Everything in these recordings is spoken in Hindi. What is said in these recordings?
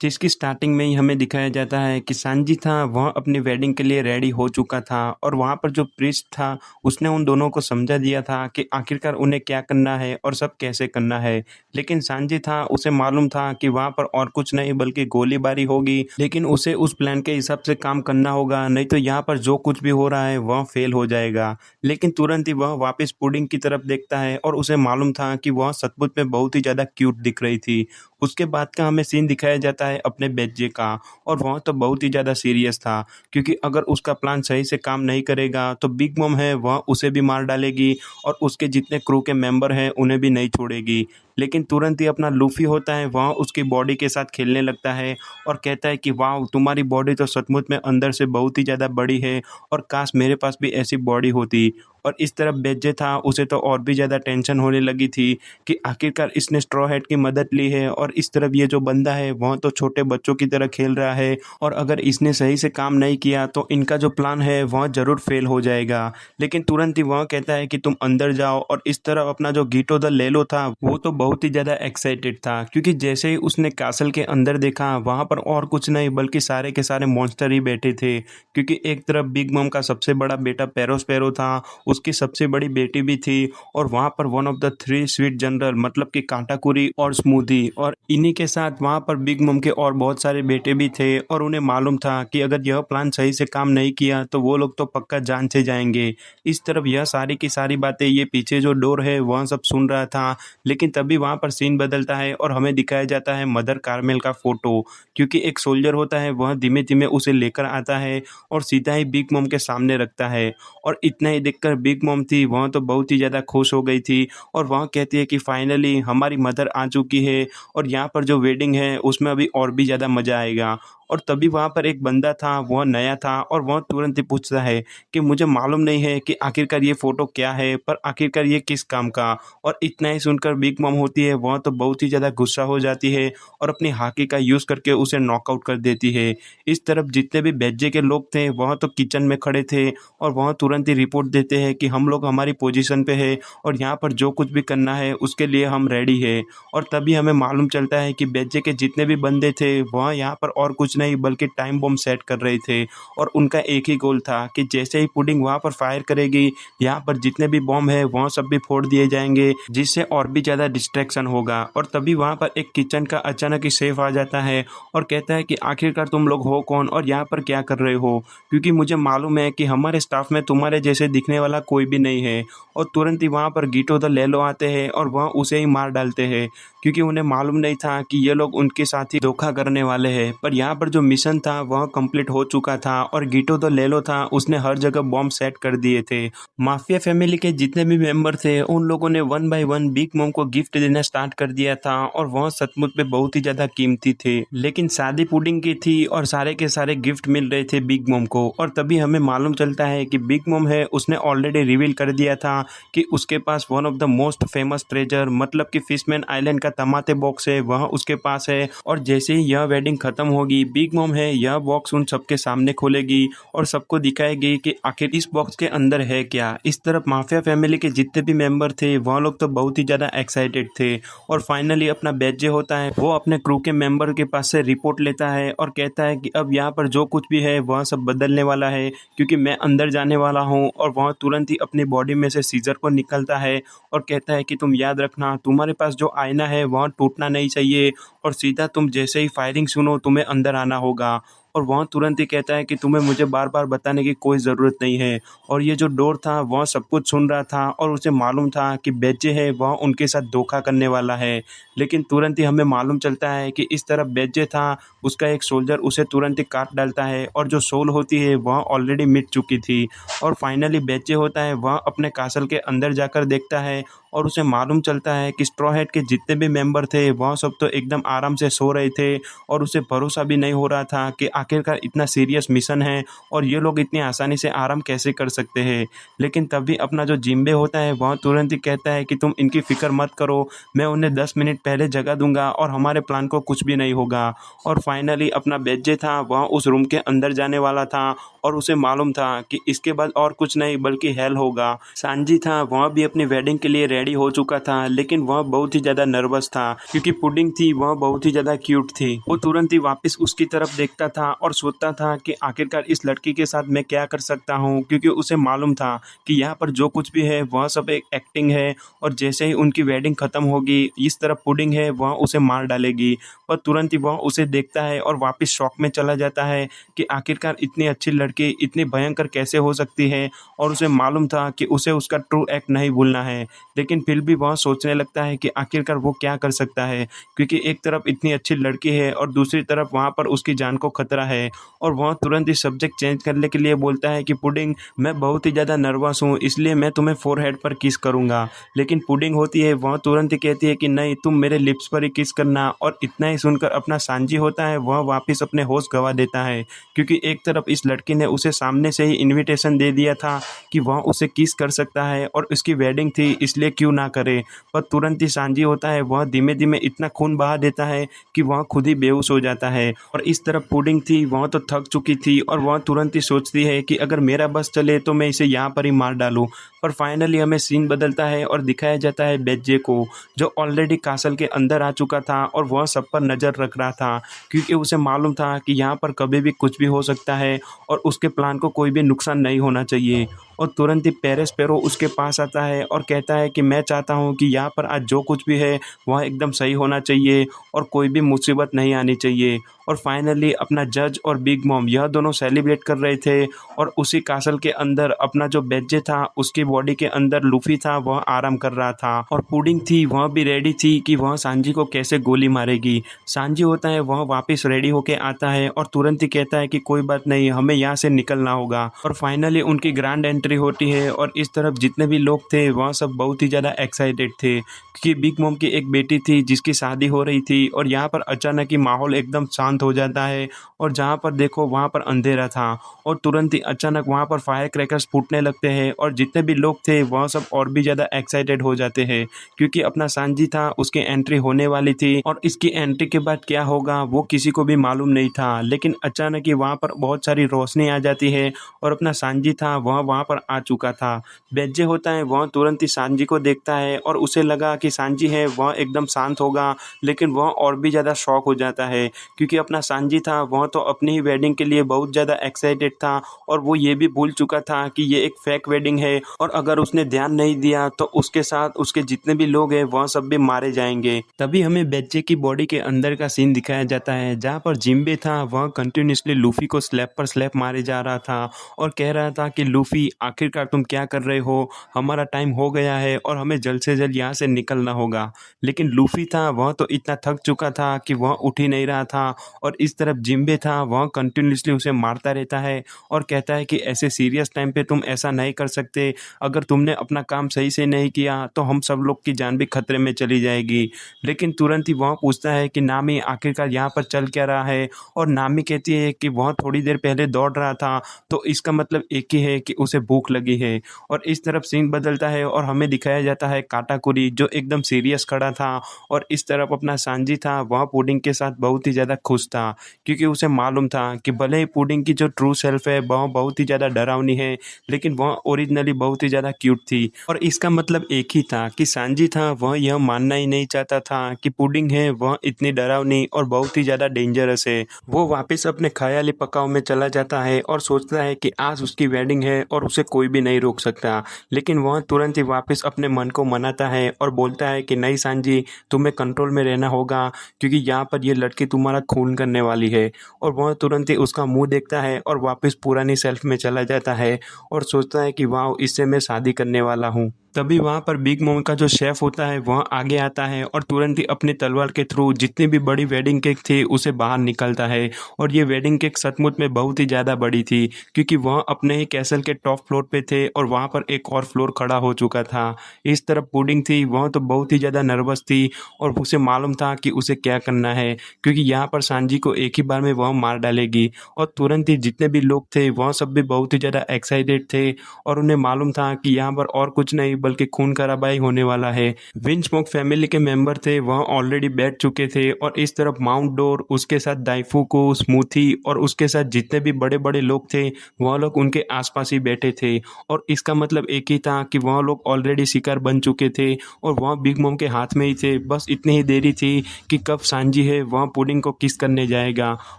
जिसकी स्टार्टिंग में ही हमें दिखाया जाता है कि सांजी था वह अपनी वेडिंग के लिए रेडी हो चुका था और वहाँ पर जो प्रीस्ट था उसने उन दोनों को समझा दिया था कि आखिरकार उन्हें क्या करना है और सब कैसे करना है। लेकिन सांजी था उसे मालूम था कि वहाँ पर और कुछ नहीं बल्कि गोलीबारी होगी, लेकिन उसे उस प्लान के हिसाब से काम करना होगा, नहीं तो यहाँ पर जो कुछ भी हो रहा है वह फेल हो जाएगा। लेकिन तुरंत ही वह वापस पुडिंग की तरफ देखता है और उसे मालूम था कि वह सचमुच में बहुत ही ज़्यादा क्यूट दिख रही थी। उसके बाद का हमें सीन दिखाया जाता है अपने बेज्जे का, और वह तो बहुत ही ज़्यादा सीरियस था, क्योंकि अगर उसका प्लान सही से काम नहीं करेगा तो बिग मॉम है वह उसे भी मार डालेगी और उसके जितने क्रू के मेंबर हैं उन्हें भी नहीं छोड़ेगी। लेकिन तुरंत ही अपना लूफ़ी होता है वह उसकी बॉडी के साथ खेलने लगता है और कहता है कि वाह! तुम्हारी बॉडी तो सचमुच में अंदर से बहुत ही ज़्यादा बड़ी है और काश मेरे पास भी ऐसी बॉडी होती। और इस तरफ बेज्जे था उसे तो और भी ज़्यादा टेंशन होने लगी थी कि आखिरकार इसने स्ट्रॉ हैट की मदद ली है और इस तरफ ये जो बंदा है वह तो छोटे बच्चों की तरह खेल रहा है, और अगर इसने सही से काम नहीं किया तो इनका जो प्लान है वह ज़रूर फेल हो जाएगा। लेकिन तुरंत ही वह कहता है कि तुम अंदर जाओ, और इस तरफ अपना जो गीटो द लेलो था वो तो बहुत ही ज़्यादा एक्साइटेड था, क्योंकि जैसे ही उसने कैसल के अंदर देखा वहाँ पर और कुछ नहीं बल्कि सारे के सारे मॉन्स्टर ही बैठे थे। क्योंकि एक तरफ बिग मम का सबसे बड़ा बेटा पेरोस्पेरो था, उसकी सबसे बड़ी बेटी भी थी, और वहाँ पर one of the three sweet general मतलब कि कांटाकुरी और स्मूदी, और इन्हीं के साथ वहाँ पर बिग मम के और बहुत सारे बेटे भी थे। और उन्हें मालूम था कि अगर यह प्लान सही से काम नहीं किया तो वो लोग तो पक्का जान से जाएंगे। इस तरफ यह सारी की सारी बातें ये पीछे जो डोर है वह सब सुन रहा था। लेकिन तभी वहाँ पर सीन बदलता है और हमें दिखाया जाता है मदर कार्मेल का फोटो, क्योंकि एक सोल्जर होता है वह धीमे धीमे उसे लेकर आता है और सीधा ही बिग मम के सामने रखता है। और इतना ही देखकर बिग मॉम थी वह तो बहुत ही ज़्यादा खुश हो गई थी, और वह कहती है कि फाइनली हमारी मदर आ चुकी है और यहाँ पर जो वेडिंग है उसमें अभी और भी ज़्यादा मज़ा आएगा। और तभी वहाँ पर एक बंदा था वह नया था और वह तुरंत ही पूछता है कि मुझे मालूम नहीं है कि आखिरकार ये फ़ोटो क्या है, पर आखिरकार ये किस काम का। और इतना ही सुनकर बिग मॉम होती है वह तो बहुत ही ज़्यादा गुस्सा हो जाती है और अपनी हाकी का यूज़ करके उसे नॉकआउट कर देती है। इस तरफ जितने भी बेज्जे के लोग थे वह तो किचन में खड़े थे और वह तुरंत ही रिपोर्ट देते हैं कि हम लोग हमारी पोजीशन पे है और यहाँ पर जो कुछ भी करना है उसके लिए हम रेडी है। और तभी हमें मालूम चलता है कि बेज्जे के जितने भी बंदे थे वह यहाँ पर और कुछ नहीं बल्कि टाइम बम सेट कर रहे थे, और उनका एक ही गोल था कि जैसे ही पुडिंग वहाँ पर फायर करेगी यहाँ पर जितने भी बम है वह सब भी फोड़ दिए जाएंगे, जिससे और भी ज़्यादा डिस्ट्रैक्शन होगा। और तभी वहाँ पर एक किचन का अचानक ही शेफ आ जाता है और कहता है कि आखिरकार तुम लोग हो कौन और यहाँ पर क्या कर रहे हो, क्योंकि मुझे मालूम है कि हमारे स्टाफ में तुम्हारे जैसे दिखने वाला कोई भी नहीं है। और तुरंत ही वहाँ पर गीटो द लेलो आते हैं और वह उसे ही मार डालते हैं, क्योंकि उन्हें मालूम नहीं था कि ये लोग उनके साथ ही धोखा करने वाले हैं। पर यहाँ पर जो मिशन था वह कंप्लीट हो चुका था और गीटो द लेलो था उसने हर जगह बॉम्ब सेट कर दिए थे। माफिया फैमिली के जितने भी मेंबर थे उन लोगों ने one by one big mom को गिफ्ट देना स्टार्ट कर दिया था, और वह सचमुच में बहुत ही ज्यादा कीमती थे। लेकिन शादी पुडिंग की थी और सारे के सारे गिफ्ट मिल रहे थे बिग मॉम को। और तभी हमें मालूम चलता है कि बिग मॉम है उसने ऑलरेडी रिवील कर दिया था कि उसके पास one of the most famous treasure मतलब कि फिशमैन आइलैंड का तमाते बॉक्स है वह उसके पास है। और जैसे ही यह वेडिंग खत्म होगी बिग मॉम है यह बॉक्स उन सबके सामने खोलेगी और सबको दिखाएगी कि आखिर इस बॉक्स के अंदर है क्या। इस तरफ माफिया फैमिली के जितने भी मेंबर थे वह लोग तो बहुत ही ज़्यादा एक्साइटेड थे। और फाइनली अपना बेज्जे होता है वो अपने क्रू के मेंबर के पास से रिपोर्ट लेता है और कहता है कि अब यहाँ पर जो कुछ भी है वह सब बदलने वाला है, क्योंकि मैं अंदर जाने वाला हूँ। और वह तुरंत ही अपनी बॉडी में से सीजर को निकलता है और कहता है कि तुम याद रखना तुम्हारे पास जो आईना है वह टूटना नहीं चाहिए, और सीधा तुम जैसे ही फायरिंग सुनो तुम्हें अंदर आना होगा। और वह तुरंत ही कहता है कि तुम्हें मुझे बार बार बताने की कोई ज़रूरत नहीं है। और ये जो डोर था वह सब कुछ सुन रहा था और उसे मालूम था कि बेज्जे है वह उनके साथ धोखा करने वाला है। लेकिन तुरंत ही हमें मालूम चलता है कि इस तरफ बेज्जे था उसका एक सोल्जर उसे तुरंत ही काट डालता है, और जो सोल होती है वह ऑलरेडी मिट चुकी थी। और फाइनली बेज्जे होता है वह अपने कासल के अंदर जाकर देखता है और उसे मालूम चलता है कि स्ट्रॉ हैट के जितने भी मेंबर थे वह सब तो एकदम आराम से सो रहे थे, और उसे भरोसा भी नहीं हो रहा था कि आखिरकार इतना सीरियस मिशन है और ये लोग इतनी आसानी से आराम कैसे कर सकते हैं। लेकिन तभी अपना जो जिम्बे होता है वह तुरंत ही कहता है कि तुम इनकी फिक्र मत करो, मैं उन्हें 10 मिनट पहले जगा दूंगा और हमारे प्लान को कुछ भी नहीं होगा। और फाइनली अपना बेज्जे था वह उस रूम के अंदर जाने वाला था और उसे मालूम था कि इसके बाद और कुछ नहीं बल्कि हेल होगा। सांजी था वह भी अपनी वेडिंग के लिए रेडी हो चुका था, लेकिन वह बहुत ही ज़्यादा नर्वस था क्योंकि पुडिंग थी वह बहुत ही ज़्यादा क्यूट थी। वो तुरंत ही वापस उसकी तरफ देखता था और सोचता था कि आखिरकार इस लड़की के साथ मैं क्या कर सकता हूँ, क्योंकि उसे मालूम था कि यहाँ पर जो कुछ भी है वह सब एक एक्टिंग है और जैसे ही उनकी वेडिंग खत्म होगी इस तरफ पुडिंग है वह उसे मार डालेगी। पर तुरंत ही वह उसे देखता है और वापस शॉक में चला जाता है कि आखिरकार इतनी अच्छी लड़की इतनी भयंकर कैसे हो सकती है। और उसे मालूम था कि उसे उसका ट्रू एक्ट नहीं भूलना है, लेकिन फिर भी वह सोचने लगता है कि आखिरकार वो क्या कर सकता है, क्योंकि एक तरफ इतनी अच्छी लड़की है और दूसरी तरफ वहाँ पर उसकी जान को खतरा है। और वह तुरंत ही सब्जेक्ट चेंज करने के लिए बोलता है कि पुडिंग, मैं बहुत ही ज़्यादा नर्वस हूँ इसलिए मैं तुम्हें फोरहेड पर किस करूँगा। लेकिन पुडिंग होती है वह तुरंत ही कहती है कि नहीं, तुम मेरे लिप्स पर ही किस करना। और इतना ही सुनकर अपना सांजी होता है वह वापस अपने होश गंवा देता है, क्योंकि एक तरफ इस लड़की ने उसे सामने से ही इनविटेशन दे दिया था कि वह उसे किस कर सकता है और उसकी वेडिंग थी इसलिए क्यों ना करे। पर तुरंत ही सांजी होता है वह धीमे धीमे इतना खून बहा देता है कि वह खुद ही बेहोश हो जाता है। और इस तरफ पुडिंग थी वह तो थक चुकी थी और वह तुरंत ही सोचती है कि अगर मेरा बस चले तो मैं इसे यहाँ पर ही मार डालूं। पर फाइनली हमें सीन बदलता है और दिखाया जाता है बेज्जे को, जो ऑलरेडी कासल के अंदर आ चुका था और वह सब पर नज़र रख रहा था, क्योंकि उसे मालूम था कि यहाँ पर कभी भी कुछ भी हो सकता है और उसके प्लान को कोई भी नुकसान नहीं होना चाहिए। और तुरंत ही पेरेस्पेरो उसके पास आता है और कहता है कि मैं चाहता हूँ कि यहाँ पर आज जो कुछ भी है वह एकदम सही होना चाहिए और कोई भी मुसीबत नहीं आनी चाहिए। और फाइनली अपना जज और बिग मॉम यह दोनों सेलिब्रेट कर रहे थे और उसी कासल के अंदर अपना जो बेज्जे था उसकी बॉडी के अंदर लूफी था वह आराम कर रहा था। और पुडिंग थी वह भी रेडी थी कि वह सांजी को कैसे गोली मारेगी। सांजी होता है वह वापस रेडी होके आता है और तुरंत ही कहता है कि कोई बात नहीं, हमें यहाँ से निकलना होगा। और फाइनली उनकी ग्रैंड एंट्री होती है और इस तरफ जितने भी लोग थे वह सब बहुत ही ज़्यादा एक्साइटेड थे, क्योंकि बिग मॉम की एक बेटी थी जिसकी शादी हो रही थी। और यहाँ पर अचानक ही माहौल एकदम शांत हो जाता है और जहाँ पर देखो वहाँ पर अंधेरा था और तुरंत ही अचानक वहाँ पर फायर क्रैकर्स फूटने लगते हैं और जितने भी लोग थे वह सब और भी ज़्यादा एक्साइटेड हो जाते हैं, क्योंकि अपना सांजी था उसकी एंट्री होने वाली थी और इसकी एंट्री के बाद क्या होगा वो किसी को भी मालूम नहीं था। लेकिन अचानक ही वहाँ पर बहुत सारी रोशनी आ जाती है और अपना सांजी था वह वहाँ पर आ चुका था। बेज्जे होता है वह तुरंत ही सांजी को देखता है और उसे लगा कि सांजी है वह एकदम शांत होगा, लेकिन वह और भी ज़्यादा शॉक हो जाता है, क्योंकि अपना सांजी था वह तो अपनी ही वेडिंग के लिए बहुत ज़्यादा एक्साइटेड था और वो ये भी भूल चुका था कि ये एक फेक वेडिंग है और अगर उसने ध्यान नहीं दिया तो उसके साथ उसके जितने भी लोग हैं वह सब भी मारे जाएंगे। तभी हमें बेज्जे की बॉडी के अंदर का सीन दिखाया जाता है, जहाँ पर जिम्बे था वह कंटिन्यूसली लूफी को स्लैप पर स्लैप मारे जा रहा था और कह रहा था कि लूफी आखिरकार तुम क्या कर रहे हो, हमारा टाइम हो गया है और हमें जल्द से जल्द यहाँ से निकलना होगा। लेकिन लूफी था वह तो इतना थक चुका था कि वह उठ ही नहीं रहा था और इस तरफ जिम्बे था वह कंटिन्यूसली उसे मारता रहता है और कहता है कि ऐसे सीरियस टाइम पे तुम ऐसा नहीं कर सकते, अगर तुमने अपना काम सही से नहीं किया तो हम सब लोग की जान भी खतरे में चली जाएगी। लेकिन तुरंत ही वह पूछता है कि नामी आखिरकार यहाँ पर चल क्या रहा है, और नामी कहती है कि वह थोड़ी देर पहले दौड़ रहा था तो इसका मतलब एक ही है कि उसे भूख लगी है। और इस तरफ सीन बदलता है और हमें दिखाया जाता है काटाकुरी जो एकदम सीरियस खड़ा था और इस तरफ अपना सांजी था वह पुडिंग के साथ बहुत ही ज़्यादा खुश था, क्योंकि उसे मालूम था कि भले ही पुडिंग की जो ट्रू सेल्फ है वह बहुत ही ज़्यादा डरावनी है, लेकिन वह ओरिजिनली बहुत ही ज़्यादा क्यूट थी। और इसका मतलब एक ही था कि सांजी था वह यह मानना ही नहीं चाहता था कि पुडिंग है वह इतनी डरावनी और बहुत ही ज़्यादा डेंजरस है। वो वापस अपने ख्याली पकाव में चला जाता है और सोचता है कि आज उसकी वेडिंग है और उसे कोई भी नहीं रोक सकता। लेकिन वह तुरंत ही वापस अपने मन को मनाता है और बोलता है कि नहीं सांजी, तुम्हें कंट्रोल में रहना होगा, क्योंकि यहाँ पर ये लड़की तुम्हारा खून करने वाली है। और वह तुरंत ही उसका मुंह देखता है और वापस पुरानी सेल्फ में चला जाता है और सोचता है कि वाह, इससे मैं शादी करने वाला हूँ। तभी वहाँ पर बिग मॉम का जो शेफ होता है वह आगे आता है और तुरंत ही अपनी तलवार के थ्रू जितनी भी बड़ी वेडिंग केक थी उसे बाहर निकलता है। और ये वेडिंग केक सचमुच में बहुत ही ज़्यादा बड़ी थी, क्योंकि वह अपने ही कैसल के टॉप फ्लोर पे थे और वहाँ पर एक और फ्लोर खड़ा हो चुका था। इस तरफ पुडिंग थी वह तो बहुत ही ज़्यादा नर्वस थी और उसे मालूम था कि उसे क्या करना है, क्योंकि यहाँ पर सांजी को एक ही बार में वह मार डालेगी। और तुरंत ही जितने भी लोग थे वह सब भी बहुत ही ज़्यादा एक्साइटेड थे और उन्हें मालूम था कि यहाँ पर और कुछ नहीं बल्कि खून खराबाई होने वाला है। विंचमोक फैमिली के मेंबर थे वह ऑलरेडी बैठ चुके थे और इस तरफ माउंट डोर, उसके साथ दाइफुको, स्मूथी और उसके साथ जितने भी बड़े-बड़े लोग थे वह लोग उनके आसपास ही बैठे थे। और इसका मतलब एक ही था कि वह लोग ऑलरेडी शिकार बन चुके थे और वह बिग मॉम के हाथ में ही थे। बस इतनी ही देरी थी कि कब सांजी है वह पुडिंग को किस करने जाएगा।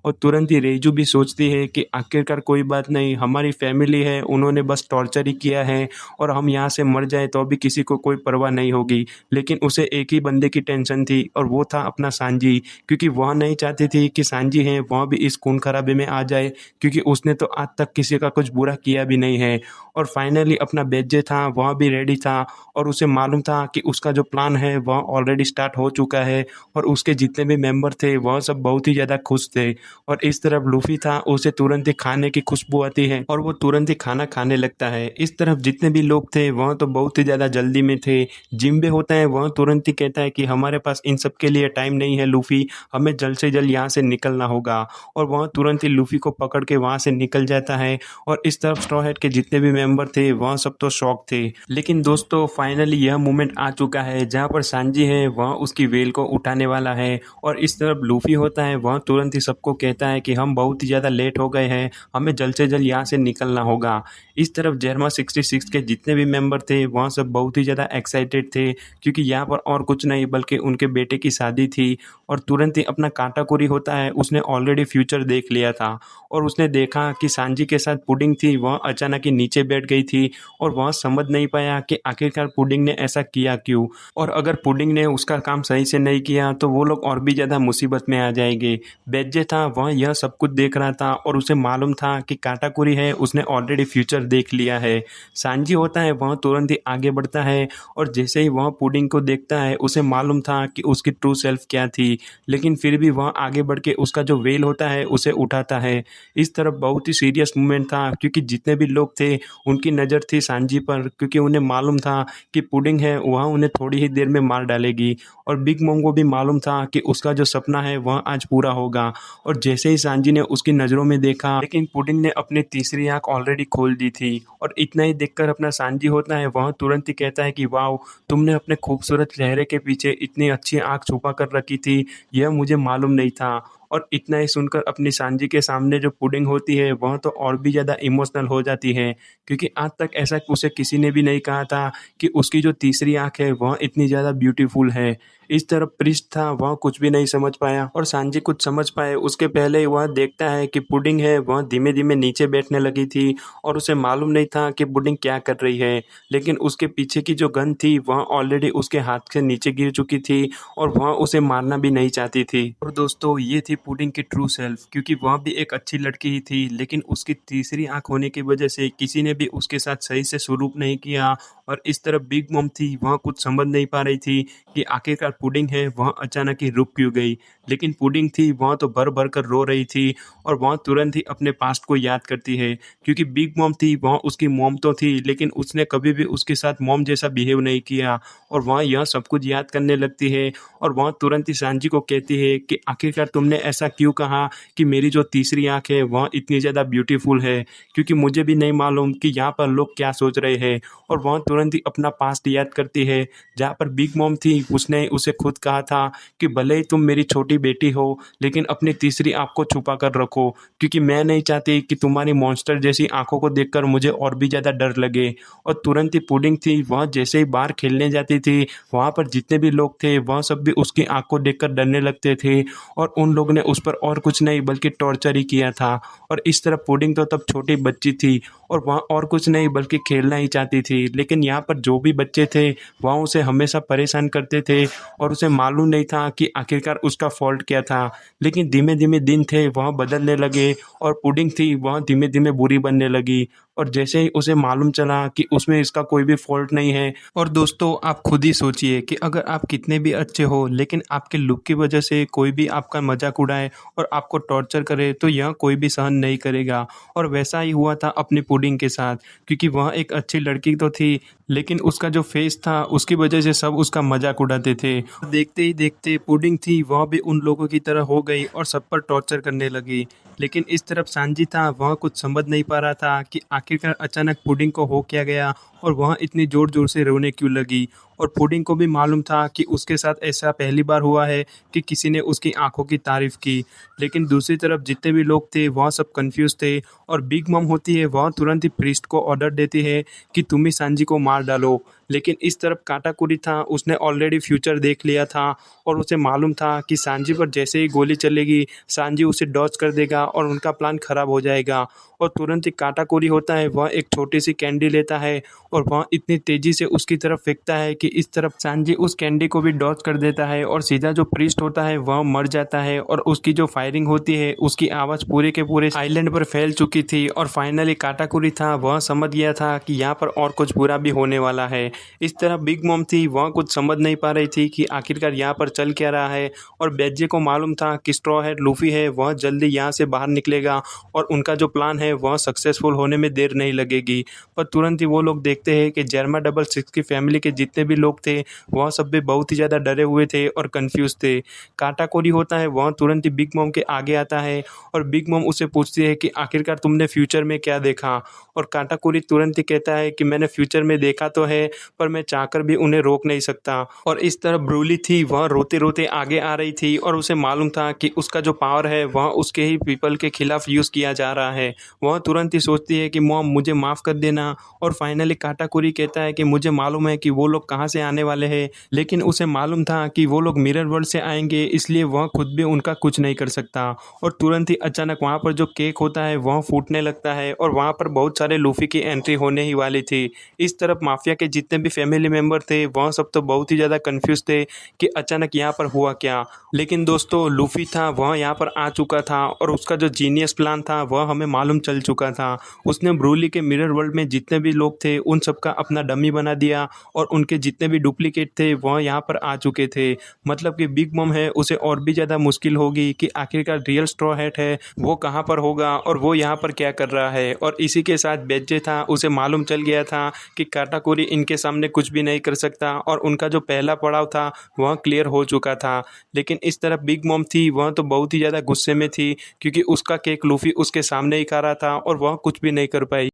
और तुरंत ही रेजू भी सोचती है कि आखिरकार कोई बात नहीं, हमारी फैमिली है, उन्होंने बस टॉर्चर ही किया है और हम यहाँ से मर जाए तो भी किसी को कोई परवाह नहीं होगी। लेकिन उसे एक ही बंदे की टेंशन थी और वो था अपना सांजी, क्योंकि वह नहीं चाहती थी कि सांजी है वह भी इस खून खराबे में आ जाए, क्योंकि उसने तो आज तक किसी का कुछ बुरा किया भी नहीं है। और फाइनली अपना बेज्जे था वह भी रेडी था और उसे मालूम था कि उसका जो प्लान है वह ऑलरेडी स्टार्ट हो चुका है और उसके जितने भी मेंबर थे वह सब बहुत ही ज़्यादा खुश थे। और इस तरफ लूफी था, उसे तुरंत ही खाने की खुशबू आती है और वो तुरंत ही खाना खाने लगता है। इस तरफ जितने भी लोग थे वह तो बहुत ही ज़्यादा जल्दी में थे। जिम्बे होता है वह तुरंत ही कहता है कि हमारे पास इन सब के लिए टाइम नहीं है लूफी, हमें जल्द से जल्द यहाँ से निकलना होगा। और वह तुरंत ही लूफी को पकड़ के वहाँ से निकल जाता है। और इस तरफ स्ट्रॉ हैट के जितने भी मेंबर थे वह सब तो शॉक थे। लेकिन दोस्तों फाइनली यह मोमेंट आ चुका है जहाँ पर सांजी है वह उसकी वेल को उठाने वाला है। और इस तरफ लूफी होता है वह तुरंत ही सबको कहता है कि हम बहुत ही ज़्यादा लेट हो गए हैं, हमें जल्द से जल्द यहाँ से निकलना होगा। इस तरफ जर्मा 66 के जितने भी मेंबर थे वह सब बहुत ही ज़्यादा एक्साइटेड थे, क्योंकि यहाँ पर और कुछ नहीं बल्कि उनके बेटे की शादी थी। और तुरंत ही अपना काटाकुरी होता है, उसने ऑलरेडी फ्यूचर देख लिया था और उसने देखा कि सांजी के साथ पुडिंग थी वह अचानक ही नीचे बैठ गई थी और वह समझ नहीं पाया कि आखिरकार पुडिंग ने ऐसा किया क्यों। और अगर पुडिंग ने उसका काम सही से नहीं किया तो वो लोग और भी ज़्यादा मुसीबत में आ जाएंगे। बेज्जे था वह यह सब कुछ देख रहा था और उसे मालूम था कि काटाकुरी है उसने ऑलरेडी फ्यूचर देख लिया है। सांजी होता है वह तुरंत ही आगे बढ़ता है और जैसे ही वह पुडिंग को देखता है उसे मालूम था कि उसकी ट्रू सेल्फ क्या थी, लेकिन फिर भी वह आगे बढ़ के उसका जो वेल होता है उसे उठाता है। इस तरफ बहुत ही सीरियस मोमेंट था, क्योंकि जितने भी लोग थे उनकी नज़र थी सांजी पर, क्योंकि उन्हें मालूम था कि पुडिंग है वह उन्हें थोड़ी ही देर में मार डालेगी। और बिग मॉम को भी मालूम था कि उसका जो सपना है वह आज पूरा होगा। और जैसे ही सांजी ने उसकी नज़रों में देखा, लेकिन पुडिंग ने अपनी तीसरी आंख ऑलरेडी खोल दी थी। और इतना ही देखकर अपना सांजी होता है वह तुरंत ही कहता है कि वाह, तुमने अपने खूबसूरत चेहरे के पीछे इतनी अच्छी आंख छुपा कर रखी थी, यह मुझे मालूम नहीं था। और इतना ही सुनकर अपनी सांजी के सामने जो पुडिंग होती है वह तो और भी ज़्यादा इमोशनल हो जाती है, क्योंकि आज तक ऐसा उसे किसी ने भी नहीं कहा था कि उसकी जो तीसरी आंख है वह इतनी ज़्यादा ब्यूटीफुल है। इस तरफ प्रिस्ट था वह कुछ भी नहीं समझ पाया और सांजी कुछ समझ पाए उसके पहले ही वह देखता है कि पुडिंग है वह धीमे धीमे नीचे बैठने लगी थी और उसे मालूम नहीं था कि पुडिंग क्या कर रही है। लेकिन उसके पीछे की जो गन थी वह ऑलरेडी उसके हाथ से नीचे गिर चुकी थी और वह उसे मारना भी नहीं चाहती थी। और दोस्तों ये थी पुडिंग की ट्रू सेल्फ, क्योंकि वह भी एक अच्छी लड़की ही थी, लेकिन उसकी तीसरी आंख होने की वजह से किसी ने भी उसके साथ सही से सलूक नहीं किया। और इस तरफ बिग मॉम थी वह कुछ समझ नहीं पा रही थी कि आखिरकार पुडिंग है वह अचानक ही रुक क्यों गई। लेकिन पुडिंग थी वह तो भर भर कर रो रही थी और वह तुरंत ही अपने पास्ट को याद करती है, क्योंकि बिग मॉम थी वह उसकी मॉम तो थी, लेकिन उसने कभी भी उसके साथ मॉम जैसा बिहेव नहीं किया। और वह यह सब कुछ याद करने लगती है और वह तुरंत ही सांजी को कहती है कि आखिरकार तुमने ऐसा क्यों कहा कि मेरी जो तीसरी आंख है वह इतनी ज़्यादा ब्यूटीफुल है, क्योंकि मुझे भी नहीं मालूम कि यहाँ पर लोग क्या सोच रहे हैं। और वह तुरंत ही अपना पास्ट याद करती है, जहाँ पर बिग मॉम थी उसने उसे खुद कहा था कि भले ही तुम मेरी छोटी बेटी हो लेकिन अपनी तीसरी आंख को छुपा कर रखो, क्योंकि मैं नहीं चाहती कि तुम्हारी मॉन्स्टर जैसी आंखों को देखकर मुझे और भी ज़्यादा डर लगे। और तुरंत ही पुडिंग थी वह जैसे ही बाहर खेलने जाती थी वहाँ पर जितने भी लोग थे वह सब भी उसकी आंख को देखकर डरने लगते थे और उन लोगों ने उस पर और कुछ नहीं बल्कि टॉर्चर ही किया था। और इस तरह पुडिंग तो तब छोटी बच्ची थी और वह और कुछ नहीं बल्कि खेलना ही चाहती थी, लेकिन यहाँ पर जो भी बच्चे थे वह उसे हमेशा परेशान करते थे और उसे मालूम नहीं था कि आखिरकार उसका फॉल्ट क्या था। लेकिन धीमे धीमे दिन थे वह बदलने लगे और पुडिंग थी वह धीमे धीमे बुरी बनने लगी। और जैसे ही उसे मालूम चला कि उसमें इसका कोई भी फॉल्ट नहीं है। और दोस्तों आप खुद ही सोचिए कि अगर आप कितने भी अच्छे हो लेकिन आपके लुक की वजह से कोई भी आपका मजाक उड़ाए और आपको टॉर्चर करे तो यह कोई भी सहन नहीं करेगा। और वैसा ही हुआ था अपनी पुडिंग के साथ, क्योंकि वह एक अच्छी लड़की तो थी लेकिन उसका जो फेस था उसकी वजह से सब उसका मजाक उड़ाते थे। देखते ही देखते पुडिंग थी वह भी उन लोगों की तरह हो गई और सब पर टॉर्चर करने लगी। लेकिन इस तरफ सांजी था वह कुछ समझ नहीं पा रहा था कि आखिरकार अचानक पुडिंग को हो क्या गया और वह इतनी ज़ोर-ज़ोर से रोने क्यों लगी। और पुडिंग को भी मालूम था कि उसके साथ ऐसा पहली बार हुआ है कि किसी ने उसकी आँखों की तारीफ़ की। लेकिन दूसरी तरफ जितने भी लोग थे वह सब कन्फ्यूज़ थे और बिग मम होती है वह तुरंत ही प्रीस्ट को ऑर्डर देती है कि तुम ही सांजी को मार डालो। लेकिन इस तरफ काटाकुरी था, उसने ऑलरेडी फ्यूचर देख लिया था और उसे मालूम था कि सांजी पर जैसे ही गोली चलेगी सांजी उसे डॉज कर देगा और उनका प्लान ख़राब हो जाएगा। और तुरंत ही काटाकुरी होता है, वह एक छोटी सी कैंडी लेता है और वह इतनी तेज़ी से उसकी तरफ फेंकता है कि इस तरफ सांजी उस कैंडी को भी डॉज कर देता है और सीधा जो प्रीस्ट होता है वह मर जाता है। और उसकी जो फायरिंग होती है उसकी आवाज़ पूरे के पूरे आइलैंड पर फैल चुकी थी और फाइनली काटाकुरी था वह समझ गया था कि यहाँ पर और कुछ बुरा भी होने वाला है। इस तरह बिग मॉम थी वह कुछ समझ नहीं पा रही थी कि आखिरकार यहाँ पर चल क्या रहा है। और बेज्जे को मालूम था कि स्ट्रॉ हेड लूफी है वह जल्दी यहाँ से बाहर निकलेगा और उनका जो प्लान है वह सक्सेसफुल होने में देर नहीं लगेगी। पर तुरंत ही वो लोग देखते हैं कि जर्मा डबल सिक्स की फैमिली के जितने भी लोग थे वह सब भी बहुत ही ज़्यादा डरे हुए थे और कंफ्यूज थे। काटाकोरी होता है वह तुरंत ही बिग मॉम के आगे आता है और बिग मॉम उसे पूछती है कि आखिरकार तुमने फ्यूचर में क्या देखा। और काटाकोरी तुरंत ही कहता है कि मैंने फ्यूचर में देखा तो है पर मैं चाहकर भी उन्हें रोक नहीं सकता। और इस तरफ ब्रूली थी वह रोते रोते आगे आ रही थी और उसे मालूम था कि उसका जो पावर है वह उसके ही पीपल के खिलाफ यूज़ किया जा रहा है। वह तुरंत ही सोचती है कि मॉम मुझे माफ़ कर देना। और फाइनली काटाकुरी कहता है कि मुझे मालूम है कि वो लोग कहाँ से आने वाले हैं, लेकिन उसे मालूम था कि वो लोग मिरर वर्ल्ड से आएंगे इसलिए वह खुद भी उनका कुछ नहीं कर सकता। और तुरंत ही अचानक वहाँ पर जो केक होता है वह फूटने लगता है और वहाँ पर बहुत सारे लूफी की एंट्री होने ही वाली थी। इस तरफ माफिया के जितने भी फैमिली मेम्बर थे वह सब तो बहुत ही ज़्यादा कंफ्यूज थे कि अचानक यहाँ पर हुआ क्या। लेकिन दोस्तों लूफी था वह यहाँ पर आ चुका था और उसका जो जीनियस प्लान था वह हमें मालूम चल चुका था। उसने ब्रूली के मिरर वर्ल्ड में जितने भी लोग थे उन सबका अपना डमी बना दिया और उनके जितने भी डुप्लीकेट थे वह यहाँ पर आ चुके थे। मतलब कि बिग मम है उसे और भी ज़्यादा मुश्किल होगी कि आखिरकार रियल स्ट्रॉ हैट है वो कहाँ पर होगा और वो यहाँ पर क्या कर रहा है। और इसी के साथ बेज्जे था उसे मालूम चल गया था कि काटाकुरी इनके सामने कुछ भी नहीं कर सकता और उनका जो पहला पड़ाव था वह क्लियर हो चुका था। लेकिन इस तरफ बिग मॉम थी वह तो बहुत ही ज़्यादा गुस्से में थी क्योंकि उसका केक लूफी उसके सामने ही खा रहा था और वह कुछ भी नहीं कर पाई।